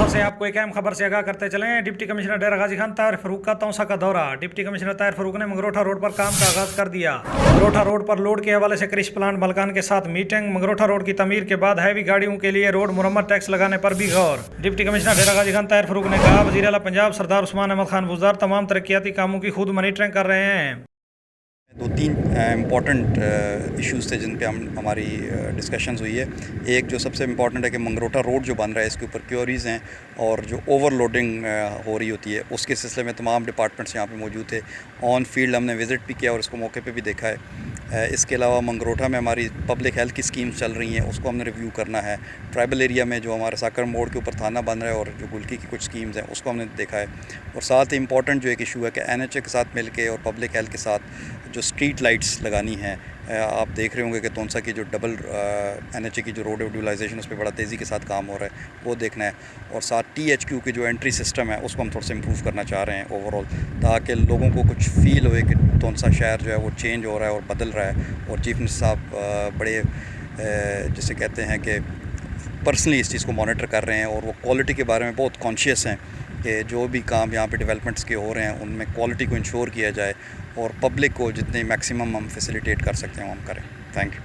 से आपको एक अहम खबर से आगाह करते चलें। डिप्टी कमिश्नर डेरा गाजी खान ताहिर फरूक का तौसा का दौरा। डिप्टी कमिश्नर ताहिर फरूक ने मंगरोठा रोड पर काम का आगाज कर दिया। मंगरोठा रोड पर लोड के हवाले से कृषि प्लांट मलकान के साथ मीटिंग। मंगरोठा रोड की तमीर के बाद हैवी गाड़ियों के लिए रोड मुरम्मत टैक्स लगाने पर भी गौर। डिप्टी कमिश्नर डेरा गाजी खान ताहिर फरूक ने कहा, वज़ीर आला पंजाब सरदार उस्मान अहमद खान बुज़दार तमाम तरक्याती कामों की खुद मॉनिटरिंग कर रहे हैं। दो तीन इम्पॉर्टेंट इश्यूज़ थे जिन पे हमारी डिस्कशंस हुई है। एक जो सबसे इम्पॉर्टेंट है कि मंगरोठा रोड जो बन रहा है इसके ऊपर क्योरीज़ हैं और जो ओवरलोडिंग हो रही होती है उसके सिलसिले में तमाम डिपार्टमेंट्स यहाँ पे मौजूद थे। ऑन फील्ड हमने विज़िट भी किया और इसको मौके पे भी देखा है। इसके अलावा मंगरोठा में हमारी पब्लिक हेल्थ की स्कीम्स चल रही हैं, उसको हमने रिव्यू करना है। ट्राइबल एरिया में जो हमारे साकर मोड़ के ऊपर थाना बन रहा है और जो गुलकी की कुछ स्कीम्स हैं उसको हमने देखा है। और साथ ही इम्पॉर्टेंट जो एक इशू है कि NHA के साथ मिल के और पब्लिक हेल्थ के साथ जो स्ट्रीट लाइट्स लगानी है, आप देख रहे होंगे कि तोनसा की जो डबल NHA की जो रोड यूटिलाइजेशन उस पर बड़ा तेज़ी के साथ काम हो रहा है, वो देखना है। और साथ THQ की जो एंट्री सिस्टम है उसको हम थोड़ा सा इम्प्रूव करना चाह रहे हैं ओवरऑल, ताकि लोगों को कुछ फ़ील होए कि तोनसा शहर जो है वो चेंज हो रहा है और बदल रहा है। और चीफ मिनिस्टर साहब बड़े जिसे कहते हैं कि पर्सनली इस चीज़ को मॉनिटर कर रहे हैं और वो क्वालिटी के बारे में बहुत कॉन्शियस हैं कि जो भी काम यहाँ पे डेवलपमेंट्स के हो रहे हैं उनमें क्वालिटी को इंश्योर किया जाए और पब्लिक को जितने मैक्सिमम हम फैसिलिटेट कर सकते हैं वो हम करें। Thank you.